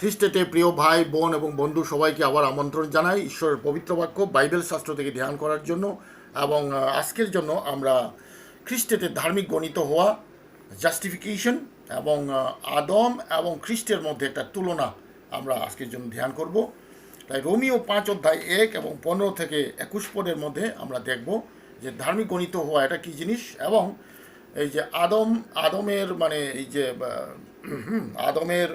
খ্রিস্টেতে প্রিয় ভাই বোন এবং বন্ধু সবাইকে আবার আমন্ত্রণ জানাই ঈশ্বরের পবিত্র বাক্য বাইবেল শাস্ত্র থেকে ধ্যান করার জন্য। এবং আজকের জন্য আমরা খ্রিস্টেতে ধার্মিক গণিত হওয়া, জাস্টিফিকেশন এবং আদম এবং খ্রিস্টের মধ্যে একটা তুলনা আমরা আজকের জন্য ধ্যান করব। তাই রোমিও 5 অধ্যায় 1 এবং 15 থেকে 21 পদের মধ্যে আমরা দেখব যে ধার্মিক গণিত হওয়া এটা কী জিনিস, এবং এই যে আদমের মানে এই যে আদমের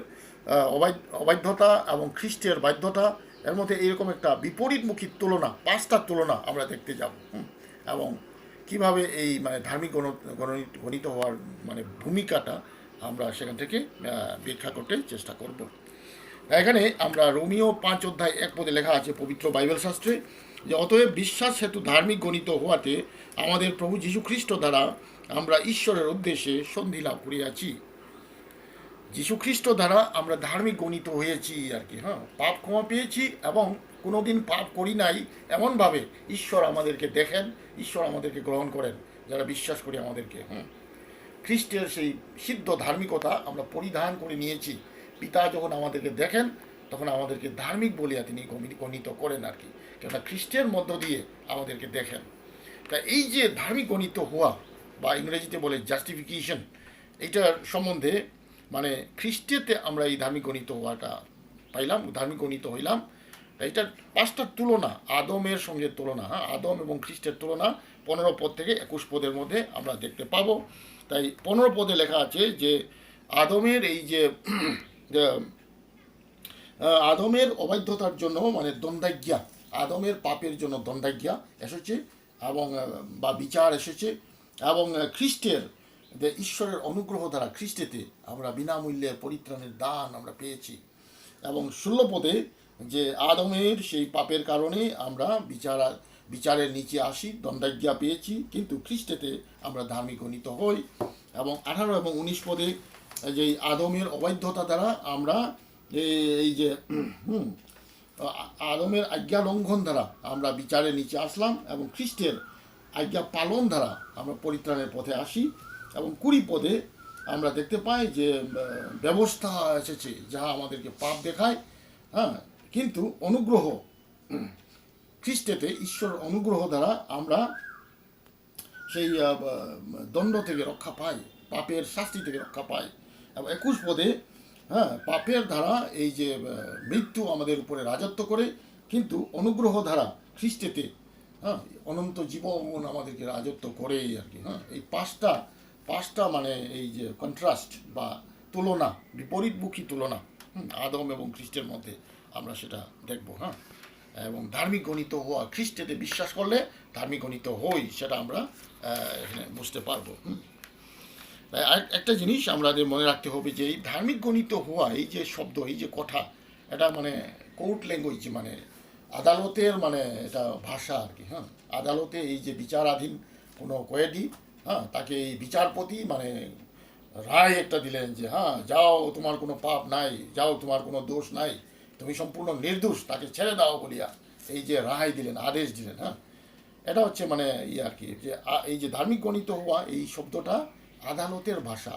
অবাধ্যতা এবং খ্রিস্টের বাধ্যতা, এর মধ্যে এইরকম একটা বিপরীতমুখী তুলনা, 5টা তুলনা আমরা দেখতে যাব। এবং কিভাবে এই মানে ধার্মিক গণিত হওয়ার মানে ভূমিকাটা আমরা সেখান থেকে ব্যাখ্যা করতে চেষ্টা করব। এখানে আমরা রোমিও 5 অধ্যায় 1 পদে লেখা আছে পবিত্র বাইবেল শাস্ত্রে যে অতএব বিশ্বাস হেতু ধার্মিক গণিত হওয়াতে আমাদের প্রভু যীশু খ্রিস্ট দ্বারা আমরা ঈশ্বরের উদ্দেশ্যে সন্ধি লাভ করিয়াছি। যীশু খ্রিস্ট দ্বারা আমরা ধার্মিক গণিত হয়েছি আর কি, পাপ ক্ষমা পেয়েছি এবং কোনোদিন পাপ করি নাই এমনভাবে ঈশ্বর আমাদেরকে দেখেন, ঈশ্বর আমাদেরকে গ্রহণ করেন যারা বিশ্বাস করি আমাদেরকে। খ্রিস্টের সেই সিদ্ধ ধার্মিকতা আমরা পরিধান করে নিয়েছি। পিতা যখন আমাদেরকে দেখেন তখন আমাদেরকে ধার্মিক বলিয়া তিনি গণিত করেন আর কি, কেননা খ্রিস্টের মধ্য দিয়ে আমাদেরকে দেখেন। তা এই যে ধার্মিক গণিত হওয়া বা ইংরেজিতে বলে জাস্টিফিকেশন, এইটার সম্বন্ধে মানে খ্রিস্টেতে আমরা এই ধার্মিক গণিত হওয়াটা পাইলাম, ধার্মিক গণিত হইলাম। এইটার 5টা তুলনা, আদমের সঙ্গে তুলনা, আদম এবং খ্রিস্টের তুলনা 15 পদ থেকে 21 পদের মধ্যে আমরা দেখতে পাবো। তাই 15 পদে লেখা আছে যে আদমের এই যে আদমের অবাধ্যতার জন্য মানে দণ্ডাজ্ঞা, আদমের পাপের জন্য দণ্ডাজ্ঞা এসেছে এবং বা বিচার এসেছে, এবং খ্রিস্টের যে ঈশ্বরের অনুগ্রহ দ্বারা খ্রিস্টেতে আমরা বিনামূল্যে পরিত্রাণের দান আমরা পেয়েছি। এবং 16 পদে যে আদমের সেই পাপের কারণে আমরা বিচারের নিচে আসি, দণ্ডাজ্ঞা পেয়েছি, কিন্তু খ্রিস্টেতে আমরা ধার্মিক গণিত হই। এবং 18 এবং 19 পদে যে আদমের অবাধ্যতা দ্বারা আমরা এই যে আদমের আজ্ঞা লঙ্ঘন দ্বারা আমরা বিচারের নিচে আসলাম, এবং খ্রিস্টের আজ্ঞা পালন দ্বারা আমরা পরিত্রাণের পথে আসি। এবং 20 পদে আমরা দেখতে পাই যে ব্যবস্থা এসেছে যা আমাদেরকে পাপ দেখায়, কিন্তু অনুগ্রহ খ্রিস্টেতে ঈশ্বরের অনুগ্রহ দ্বারা আমরা সেই দণ্ড থেকে রক্ষা পাই, পাপের শাস্তি থেকে রক্ষা পাই। এবং 21 পদে পাপের দ্বারা এই যে মৃত্যু আমাদের উপরে রাজত্ব করে, কিন্তু অনুগ্রহ দ্বারা খ্রিস্টেতে অনন্ত জীবন আমাদেরকে রাজত্ব করে আর কি। এই পাঁচটা মানে এই যে কন্ট্রাস্ট বা তুলনা, বিপরীতমুখী তুলনা আদম এবং খ্রিস্টের মধ্যে আমরা সেটা দেখব। এবং ধার্মিক গণিত হওয়া, খ্রিস্টেতে বিশ্বাস করলে ধার্মিক গণিত হই, সেটা আমরা এখানে বুঝতে পারবো। একটা জিনিস আমাদের মনে রাখতে হবে যে এই ধার্মিক গণিত হওয়া, এই যে শব্দ, এই যে কথা, এটা মানে কোর্ট ল্যাঙ্গুয়েজ, মানে আদালতের মানে এটা ভাষা আর কি। আদালতে এই যে বিচারাধীন কোনো কয়েদি, তাকে এই বিচারপতি মানে রায় একটা দিলেন যে যাও, তোমার কোনো পাপ নাই, যাও, তোমার কোনো দোষ নাই, তুমি সম্পূর্ণ নির্দোষ, তাকে ছেড়ে দাও বলিয়া এই যে রায় দিলেন, আদেশ দিলেন। এটা হচ্ছে মানে আর কি যে এই যে ধার্মিক গণিত হওয়া, এই শব্দটা আদালতের ভাষা,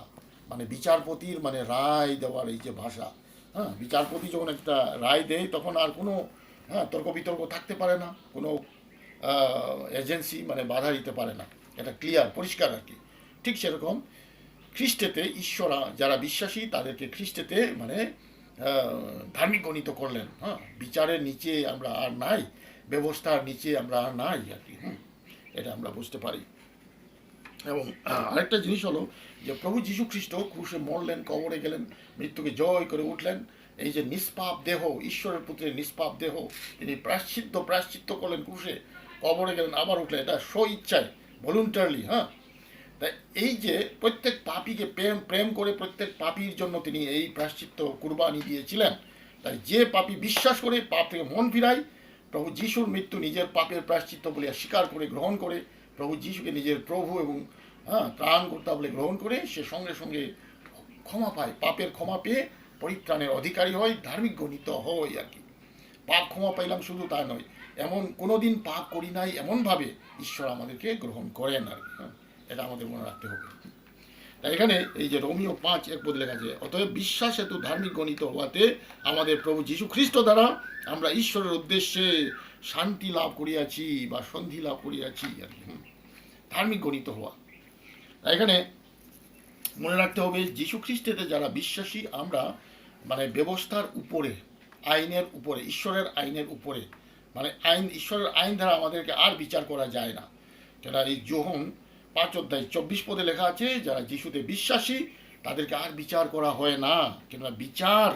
মানে বিচারপতির মানে রায় দেওয়ার এই যে ভাষা। বিচারপতি যখন একটা রায় দেয় তখন আর কোনো তর্ক বিতর্ক থাকতে পারে না, কোনো এজেন্সি মানে বাধা দিতে পারে না, এটা ক্লিয়ার, পরিষ্কার আর কি। ঠিক সেরকম খ্রিস্টেতে ঈশ্বরা যারা বিশ্বাসী তাদেরকে খ্রিস্টেতে মানে ধার্মিক গণিত করলেন। বিচারের নিচে আমরা আর নাই, ব্যবস্থার নিচে আমরা আর নাই আর কি। এটা আমরা বুঝতে পারি। এবং আরেকটা জিনিস হলো যে প্রভু যীশু খ্রিস্ট ক্রুশে মরলেন, কবরে গেলেন, মৃত্যুকে জয় করে উঠলেন। এই যে নিষ্পাপ দেহ, ঈশ্বরের পুত্রের নিষ্পাপ দেহ, তিনি প্রায়শ্চিত্ত করলেন ক্রুশে, কবরে গেলেন, আবার উঠলেন, এটা স্ব ইচ্ছায়, ভলেন্টারলি। তাই এই যে প্রত্যেক পাপীকে প্রেম করে প্রত্যেক পাপীর জন্য তিনি এই প্রায়শ্চিত্ত কুরবানি দিয়েছিলেন। তাই যে পাপী বিশ্বাস করে পাপ থেকে মন ফিরায়, প্রভু যীশুর মৃত্যু নিজের পাপের প্রায়শ্চিত্ত বলিয়া স্বীকার করে গ্রহণ করে, প্রভু যীশুকে নিজের প্রভু এবং ত্রাণকর্তা বলে গ্রহণ করে, সে সঙ্গে সঙ্গে ক্ষমা পায়, পাপের ক্ষমা পেয়ে পরিত্রাণের অধিকারী হয়, ধার্মিক গণিত হয় আর কি। পাপ ক্ষমা পাইলাম শুধু তা নয়, এমন কোনোদিন পাপ করি নাই এমনভাবে ঈশ্বর আমাদেরকে গ্রহণ করেন আর কি। এটা আমাদের মনে রাখতে হবে। এখানে এই যে রোমিও 5:1 লেখা আছে, অতএব বিশ্বাস হেতু ধার্মিক গণিত হওয়াতে আমাদের প্রভু যীশু খ্রিস্ট দ্বারা আমরা ঈশ্বরের উদ্দেশ্যে শান্তি লাভ করিয়াছি বা সন্ধি লাভ করিয়াছি আর কি। ধার্মিক গণিত হওয়া, এখানে মনে রাখতে হবে যীশু খ্রিস্টেতে যারা বিশ্বাসী আমরা মানে ব্যবস্থার উপরে, আইনের উপরে, ঈশ্বরের আইনের উপরে, মানে ঈশ্বরের আইন দ্বারা আমাদেরকে আর বিচার করা যায় না। যারা এই যোহন 5:24 লেখা আছে, যারা যিশুতে বিশ্বাসী তাদেরকে আর বিচার করা হয় না, কেননা বিচার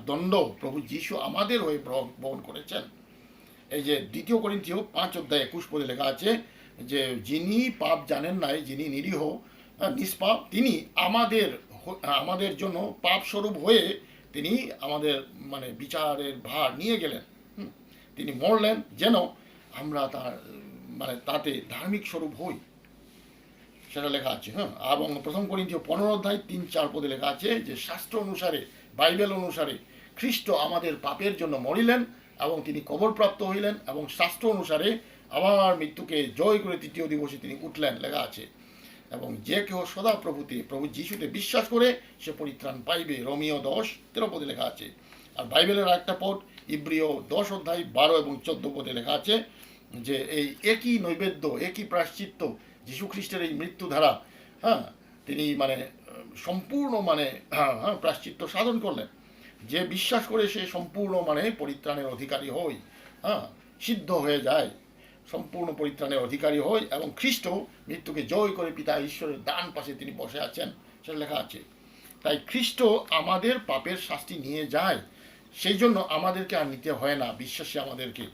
দণ্ড প্রভু যীশু আমাদের হয়ে বহন করেছেন। এই যে 2 করিন্থীয় 5:21 লেখা আছে যে যিনি পাপ জানেন নাই, যিনি নিরীহ নিষ্পাপ, তিনি আমাদের জন্য পাপ স্বরূপ হয়ে তিনি আমাদের মানে বিচারের ভার নিয়ে গেলেন। তিনি মরলেন যেন আমরা মানে তাতে ধার্মিক স্বরূপ হই, সেটা লেখা আছে। এবং 1 করিন্থীয় 15:3-4 লেখা আছে যে শাস্ত্র অনুসারে, বাইবেল অনুসারে খ্রিস্ট আমাদের পাপের জন্য মরিলেন এবং তিনি কবরপ্রাপ্ত হইলেন এবং শাস্ত্র অনুসারে আবার মৃত্যুকে জয় করে 3য় দিবসে তিনি উঠলেন, লেখা আছে। এবং যে কেউ সদা প্রভু যিশুতে বিশ্বাস করে সে পরিত্রাণ পাইবে, রোমিও 10:13 লেখা আছে। আর বাইবেলের আরেকটা পদ ইব্রিয় 10:12 এবং 14 লেখা আছে যে এই একই নৈবেদ্য, একই প্রায়শ্চিত্ত, যীশু খ্রিস্টের এই মৃত্যু ধারা, তিনি মানে সম্পূর্ণ মানে প্রায়শ্চিত্ত সাধন করলেন। যে বিশ্বাস করে সে সম্পূর্ণ মানে পরিত্রাণের অধিকারী হয়, সিদ্ধ হয়ে যায়, সম্পূর্ণ পরিত্রাণের অধিকারী হয় এবং খ্রিস্ট মৃত্যুকে জয় করে পিতা ঈশ্বরের ডান পাশে তিনি বসে আছেন, সেটা লেখা আছে। তাই খ্রিস্ট আমাদের পাপের শাস্তি নিয়ে যায়, সেই জন্য আমাদেরকে আর নিতে হয় না, বিশ্বাসী আমাদেরকে।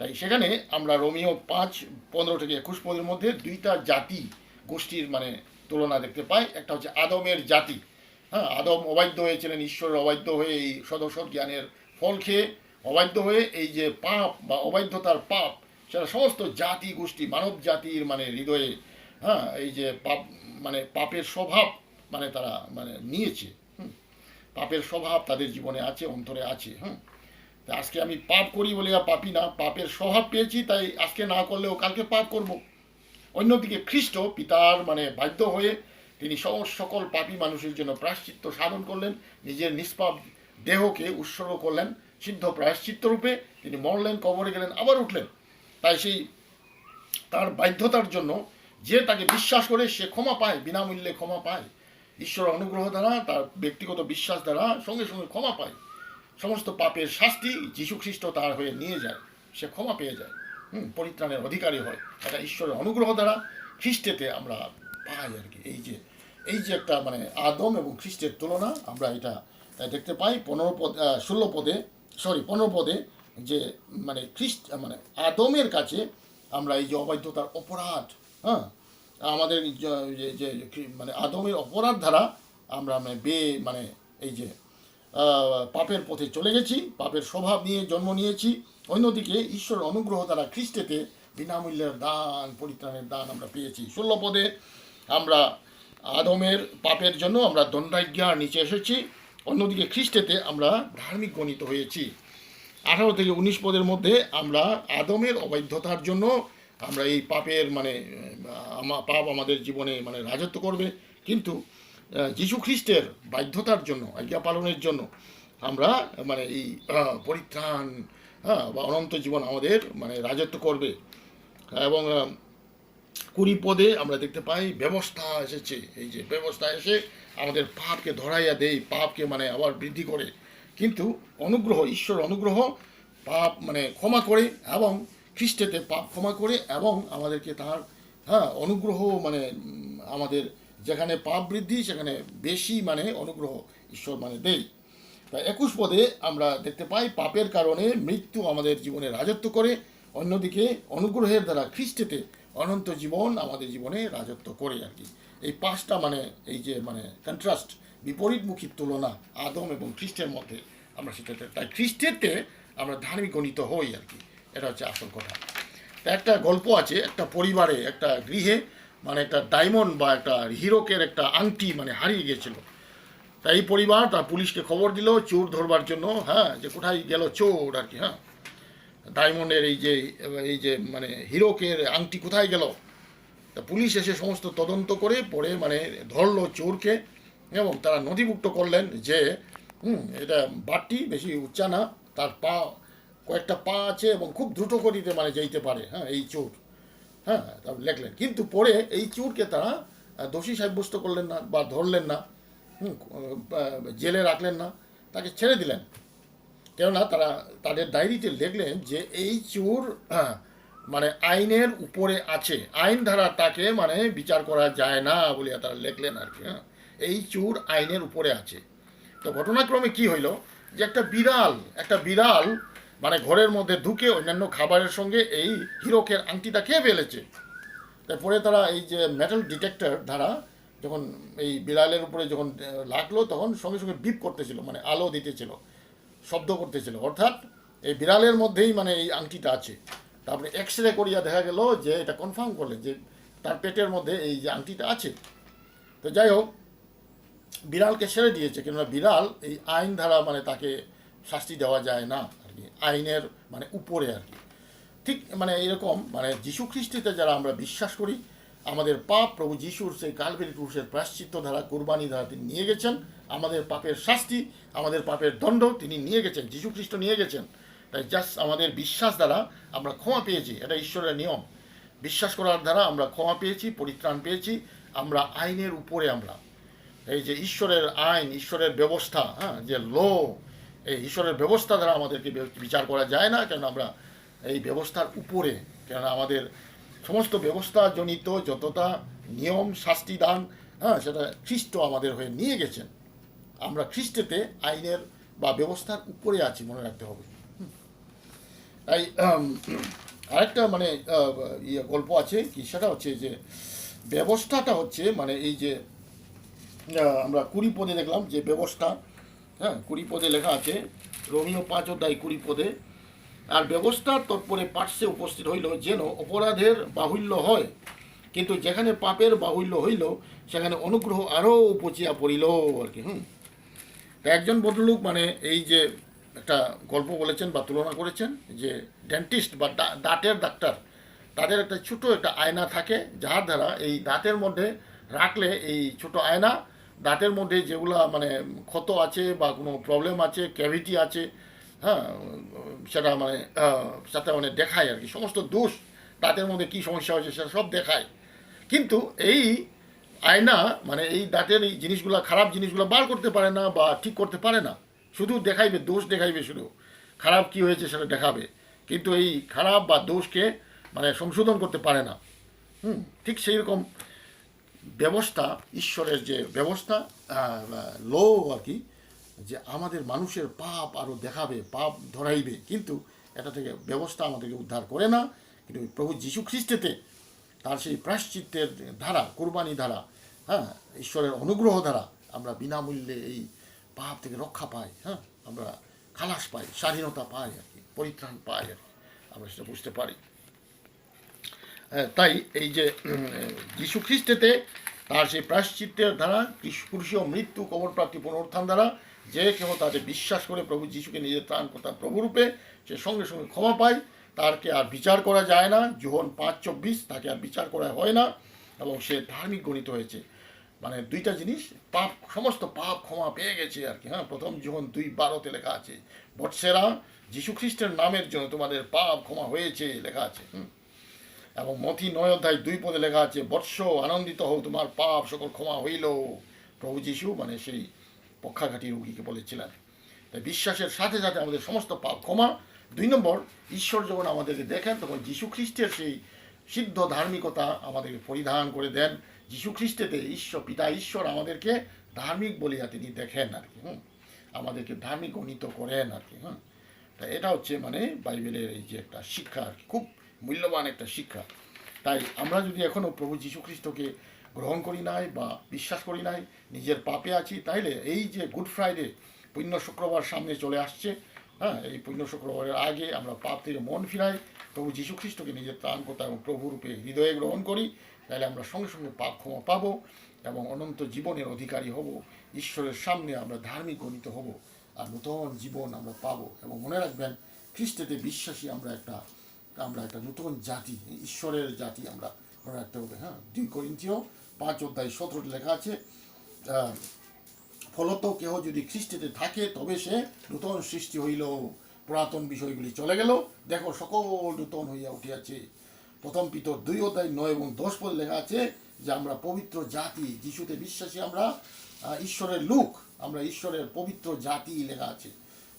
তাই সেখানে আমরা রোমিও 5:15-21 মধ্যে 2টা জাতি গোষ্ঠীর মানে তুলনা দেখতে পাই। একটা হচ্ছে আদমের জাতি, আদম অবাধ্য হয়েছিলেন, ঈশ্বরের অবাধ্য হয়ে এই সদস্য জ্ঞানের ফল খেয়ে অবাধ্য হয়ে এই যে পাপ বা অবাধ্যতার পাপ, সেটা সমস্ত জাতি গোষ্ঠী মানব জাতির মানে হৃদয়ে এই যে পাপ মানে পাপের স্বভাব মানে তারা মানে নিয়েছে, পাপের স্বভাব তাদের জীবনে আছে, অন্তরে আছে। আজকে আমি পাপ করি বলে পাপি না, পাপের স্বভাব পেয়েছি, তাই আজকে না করলেও কালকে পাপ করব। অন্যদিকে খ্রিস্ট পিতার মানে বাধ্য হয়ে তিনি সকল পাপী মানুষের জন্য প্রায়শ্চিত্ত সাধন করলেন, নিজের নিষ্পাপ দেহকে উৎসর্গ করলেন সিদ্ধ প্রায়শ্চিত্ত রূপে, তিনি মরলেন, কবরে গেলেন, আবার উঠলেন। তাই সেই তার বাধ্যতার জন্য যে তাকে বিশ্বাস করে সে ক্ষমা পায়, বিনামূল্যে ক্ষমা পায়, ঈশ্বরের অনুগ্রহ দ্বারা, তার ব্যক্তিগত বিশ্বাস দ্বারা সঙ্গে সঙ্গে ক্ষমা পায়। সমস্ত পাপের শাস্তি যীশু খ্রিস্ট তার হয়ে নিয়ে যায়, সে ক্ষমা পেয়ে যায়, পরিত্রাণের অধিকারী হয়। এটা ঈশ্বরের অনুগ্রহ দ্বারা খ্রিস্টেতে আমরা পাই আর কি। এই যে একটা মানে আদম এবং খ্রিস্টের তুলনা আমরা এটা দেখতে পাই 15 পদে যে মানে খ্রিস্ট মানে আদমের কাছে আমরা এই যে অবাধ্যতার অপরাধ, আমাদের যে মানে আদমের অপরাধ দ্বারা আমরা মানে এই যে পাপের পথে চলে গেছি, পাপের স্বভাব নিয়ে জন্ম নিয়েছি। অন্যদিকে ঈশ্বর অনুগ্রহ দ্বারা খ্রিস্টেতে বিনামূল্যের দান, পরিত্রাণের দান আমরা পেয়েছি। 16 পদে আমরা আদমের পাপের জন্য আমরা দণ্ডাজ্ঞার নিচে এসেছি, অন্যদিকে খ্রিস্টেতে আমরা ধার্মিক গণিত হয়েছি। 18-19 পদের মধ্যে আমরা আদমের অবাধ্যতার জন্য আমরা এই পাপের মানে পাপ আমাদের জীবনে মানে রাজত্ব করবে, কিন্তু যীশু খ্রিস্টের বাধ্যতার জন্য, আজ্ঞা পালনের জন্য আমরা মানে এই পরিত্রাণ বা অনন্ত জীবন আমাদের মানে রাজত্ব করবে। এবং 20 পদে আমরা দেখতে পাই ব্যবস্থা এসেছে, এই যে ব্যবস্থা এসে আমাদের পাপকে ধরাইয়া দেয়, পাপকে মানে আবার বৃদ্ধি করে, কিন্তু অনুগ্রহ, ঈশ্বর অনুগ্রহ পাপ মানে ক্ষমা করে এবং খ্রিস্টেতে পাপ ক্ষমা করে এবং আমাদেরকে তার অনুগ্রহ মানে আমাদের যেখানে পাপ বৃদ্ধি সেখানে বেশি মানে অনুগ্রহ ঈশ্বর মানে দেয়। তাই 21 পদে আমরা দেখতে পাই পাপের কারণে মৃত্যু আমাদের জীবনে রাজত্ব করে, অন্যদিকে অনুগ্রহের দ্বারা খ্রিস্টেতে অনন্ত জীবন আমাদের জীবনে রাজত্ব করে আর কি। এই 5টা মানে এই যে মানে কন্ট্রাস্ট, বিপরীতমুখী তুলনা আদম এবং খ্রিস্টের মধ্যে আমরা সেটাতে, তাই খ্রিস্টেতে আমরা ধার্মিক গণিত হই আর কি, এটা হচ্ছে আসল কথা। তা একটা গল্প আছে, একটা পরিবারে একটা গৃহে মানে একটা ডায়মন্ড বা একটা হিরোকের একটা আংটি মানে হারিয়ে গিয়েছিল। তাই এই পরিবার তার পুলিশকে খবর দিল চোর ধরবার জন্য, যে কোথায় গেল চোর আর কি, ডায়মন্ডের এই যে মানে হিরোকের আংটি কোথায় গেল। তা পুলিশ এসে সমস্ত তদন্ত করে পরে মানে ধরলো চোরকে, এবং তারা নথিভুক্ত করলেন যে এটা বাটটি বেশি উচ্চা না, তার পা কয়েকটা পা আছে এবং খুব দ্রুত গতিতে মানে যেতে পারে, হ্যাঁ এই চোর, হ্যাঁ তারপর লেখলেন। কিন্তু পরে এই চোরকে তারা দোষী সাব্যস্ত করলেন না বা ধরলেন না, জেলে রাখলেন না, তাকে ছেড়ে দিলেন। কেননা তারা তাদের ডায়েরিতে লিখলেন যে এই চোর মানে আইনের উপরে আছে, আইন দ্বারা তাকে মানে বিচার করা যায় না বলিয়া তারা লিখলেন আর কি। হ্যাঁ, এই চোর আইনের উপরে আছে। তো ঘটনাক্রমে কি হইল যে একটা বিড়াল মানে ঘরের মধ্যে ঢুকে অন্যান্য খাবারের সঙ্গে এই হীরকের আংটিটা খেয়ে ফেলেছে। তারপরে তারা এই যে মেটাল ডিটেক্টর দ্বারা যখন এই বিড়ালের উপরে যখন লাগলো তখন সঙ্গে সঙ্গে বিপ করতেছিল, মানে আলো দিতেছিল, শব্দ করতেছিল, অর্থাৎ এই বিড়ালের মধ্যেই মানে এই আংটিটা আছে। তারপরে এক্স রে করিয়া দেখা গেল যে এটা কনফার্ম করলেন যে তার পেটের মধ্যে এই যে আংটিটা আছে। তো যাই হোক, বিড়ালকে ছেড়ে দিয়েছে, কেননা বিড়াল এই আইন ধারা মানে তাকে শাস্তি দেওয়া যায় না আর কি, আইনের মানে উপরে আর কি। ঠিক মানে এরকম মানে যীশু খ্রিস্টতে যারা আমরা বিশ্বাস করি, আমাদের পাপ প্রভু যীশুর সেই কালভারি ক্রুশের প্রায়শ্চিত্ত ধারা, কুরবানি ধারা তিনি নিয়ে গেছেন। আমাদের পাপের শাস্তি, আমাদের পাপের দণ্ড তিনি নিয়ে গেছেন, যীশু খ্রিস্ট নিয়ে গেছেন। তাই জাস্ট আমাদের বিশ্বাস দ্বারা আমরা ক্ষমা পেয়েছি, এটা ঈশ্বরের নিয়ম। বিশ্বাস করার দ্বারা আমরা ক্ষমা পেয়েছি, পরিত্রাণ পেয়েছি। আমরা আইনের উপরে, আমরা এই যে ঈশ্বরের আইন, ঈশ্বরের ব্যবস্থা, হ্যাঁ যে এই ঈশ্বরের ব্যবস্থা দ্বারা আমাদেরকে বিচার করা যায় না, কেন আমরা এই ব্যবস্থার উপরে, কেন আমাদের সমস্ত ব্যবস্থাজনিত যতটা নিয়ম শাস্তিদান, হ্যাঁ সেটা খ্রিস্ট আমাদের হয়ে নিয়ে গেছেন। আমরা খ্রিস্টেতে আইনের বা ব্যবস্থার উপরে আছি, মনে রাখতে হবে। তাই আরেকটা মানে গল্প আছে কি, সেটা হচ্ছে যে ব্যবস্থাটা হচ্ছে মানে এই যে আমরা 20 পদে দেখলাম যে ব্যবস্থা, হ্যাঁ 20 পদে লেখা আছে, রোমিও 5:20 পদে, আর ব্যবস্থার তৎপরে পার্শ্বে উপস্থিত হইল যেন অপরাধের বাহুল্য হয়, কিন্তু যেখানে পাপের বাহুল্য হইল সেখানে অনুগ্রহ আরও উপচিয়া পড়িল আর কি। তা একজন ভদ্রলোক মানে এই যে একটা গল্প বলেছেন বা তুলনা করেছেন যে ডেন্টিস্ট বা দাঁতের ডাক্তার, তাদের একটা ছোট একটা আয়না থাকে, যার দ্বারা এই দাঁতের মধ্যে রাখলে এই ছোট আয়না দাঁতের মধ্যে যেগুলা মানে ক্ষত আছে বা কোনো প্রবলেম আছে, ক্যাভিটি আছে, হ্যাঁ সেটা মানে সেটা মানে দেখায় আর কি, সমস্ত দোষ দাঁতের মধ্যে কী সমস্যা হয়েছে সেটা সব দেখায়। কিন্তু এই আয়না মানে এই দাঁতের এই জিনিসগুলো, খারাপ জিনিসগুলো বার করতে পারে না বা ঠিক করতে পারে না, শুধু দেখাইবে, দোষ দেখাইবে, শুধু খারাপ কি হয়েছে সেটা দেখাবে, কিন্তু এই খারাপ বা দোষকে মানে সংশোধন করতে পারে না। ঠিক সেই রকম ব্যবস্থা, ঈশ্বরের যে ব্যবস্থা লো আর কি, যে আমাদের মানুষের পাপ আরও দেখাবে, পাপ ধরাইবে, কিন্তু এটা থেকে ব্যবস্থা আমাদেরকে উদ্ধার করে না। কিন্তু প্রভু যীশু খ্রিস্টেতে তার সেই প্রায়শ্চিত্তের ধারা, কোরবানি ধারা, হ্যাঁ ঈশ্বরের অনুগ্রহ দ্বারা আমরা বিনামূল্যে এই পাপ থেকে রক্ষা পাই, হ্যাঁ আমরা খালাস পাই, স্বাধীনতা পাই আর কি, পরিত্রাণ পাই আর কি, আমরা সেটা বুঝতে পারি। তাই এই যে যীশু খ্রিস্টেতে তার সেই প্রায়শ্চিত্তের দ্বারা, ক্রুশীয় মৃত্যু, কবর প্রাপ্তি, পুনরুত্থান দ্বারা যে কেহ তাতে বিশ্বাস করে প্রভু যীশুকে নিজের ত্রাণকর্তা প্রভুরূপে, সে সঙ্গে সঙ্গে ক্ষমা পায়, তারকে আর বিচার করা যায় না। যোহন 5:24, তাকে আর বিচার করা হয় না এবং সে ধার্মিক গণিত হয়েছে। মানে দুইটা জিনিস, পাপ, সমস্ত পাপ ক্ষমা পেয়ে গেছে আর কি। হ্যাঁ, প্রথম যোহন 2:12 লেখা আছে, বৎসেরা যীশু খ্রিস্টের নামের জন্য তোমাদের পাপ ক্ষমা হয়েছে লেখা আছে। এবং মথি 9:2 লেখা আছে, বৎস আনন্দিত হও, তোমার পাপ সকল ক্ষমা হইল। প্রভু যীশু মানে সেই পক্ষাঘাতী রোগীকে বলেছিলেন। তাই বিশ্বাসের সাথে সাথে আমাদের সমস্ত পাপ ক্ষমা। 2 নম্বর, ঈশ্বর যখন আমাদেরকে দেখেন তখন যীশু খ্রিস্টের সেই সিদ্ধ ধার্মিকতা আমাদেরকে পরিধান করে দেন। যীশু খ্রিস্টেতে পিতা ঈশ্বর আমাদেরকে ধার্মিক বলিয়া তিনি দেখেন আর কি, আমাদেরকে ধার্মিক গণিত করেন আর কি। তাই এটা হচ্ছে মানে বাইবেলের এই যে একটা শিক্ষা আর কি, খুব মূল্যবান একটা শিক্ষা। তাই আমরা যদি এখনও প্রভু যীশু খ্রিস্টকে গ্রহণ করি নাই বা বিশ্বাস করি নাই, নিজের পাপে আছি, তাইলে এই যে গুড ফ্রাইডে, পুণ্য শুক্রবার সামনে চলে আসছে, হ্যাঁ এই পুণ্য শুক্রবারের আগে আমরা পাপ থেকে মন ফিরাই, প্রভু যীশু খ্রিস্টকে নিজের ত্রাণকর্তা এবং প্রভুরূপে হৃদয়ে গ্রহণ করি, তাহলে আমরা সঙ্গে সঙ্গে পাপ ক্ষমা পাবো এবং অনন্ত জীবনের অধিকারী হব। ঈশ্বরের সামনে আমরা ধার্মিক গণিত হব আর নূতন জীবন আমরা পাবো। এবং মনে রাখবেন, খ্রিস্টেতে বিশ্বাসী আমরা একটা নতুন জাতি, ঈশ্বরের জাতি আমরা মনে রাখতে হবে। হ্যাঁ, 2 করিন্থীয় 5:17 লেখা আছে, ফলত কেহ যদি খ্রিস্টেতে থাকে তবে সে নূতন সৃষ্টি হইল, পুরাতন বিষয়গুলি চলে গেল, দেখো সকল নূতন হইয়া উঠিয়াছে। 1 পিতর 2:9-10 লেখা আছে যে আমরা পবিত্র জাতি, যিশুতে বিশ্বাসী আমরা ঈশ্বরের লোক, আমরা ঈশ্বরের পবিত্র জাতি লেখা আছে।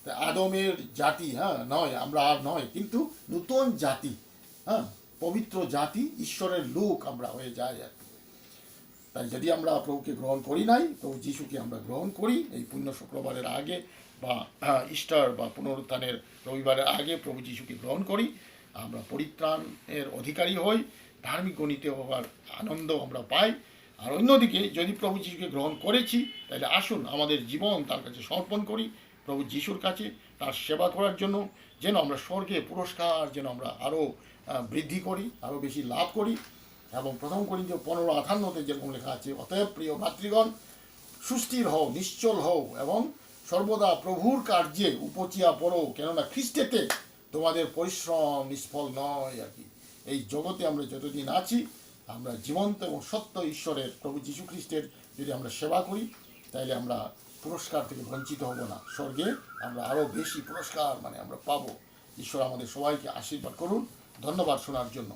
তা আদমের জাতি নয়, আমরা আর নয়, কিন্তু নূতন জাতি, পবিত্র জাতি, ঈশ্বরের লোক আমরা হয়ে যাই আর কি। তাই যদি আমরা প্রভুকে গ্রহণ করি নাই, প্রভু যিশুকে আমরা গ্রহণ করি এই পুণ্য শুক্রবারের আগে বা ইস্টার বা পুনরুত্থানের রবিবারের আগে প্রভু যিশুকে গ্রহণ করি, আমরা পরিত্রাণের অধিকারী হই, ধার্মিক গণিতে হওয়ার আনন্দ আমরা পাই। আর অন্যদিকে যদি প্রভু যিশুকে গ্রহণ করেছি, তাহলে আসুন আমাদের জীবন তার কাছে সমর্পণ করি, প্রভু যিশুর কাছে, তার সেবা করার জন্য, যেন আমরা স্বর্গে পুরস্কার যেন আমরা আরও বৃদ্ধি করি, আরও বেশি লাভ করি। এবং 1 করিন্থীয় 15:58 যেরকম লেখা আছে, অতএব প্রিয় ভাতৃগণ, সুস্থির হও, নিশ্চল হও এবং সর্বদা প্রভুর কার্যে উপচিয়া পড়ো, কেননা খ্রিস্টেতে তোমাদের পরিশ্রম নিষ্ফল নয় আর কি। এই জগতে আমরা যতদিন আছি, আমরা জীবন্ত এবং সত্য ঈশ্বরের প্রভু যীশু খ্রিস্টের যদি আমরা সেবা করি, তাহলে আমরা পুরস্কার থেকে বঞ্চিত হব না। স্বর্গে আমরা আরও বেশি পুরস্কার আমরা পাবো। ঈশ্বর আমাদের সবাইকে আশীর্বাদ করুন। ধন্যবাদ শোনার জন্য।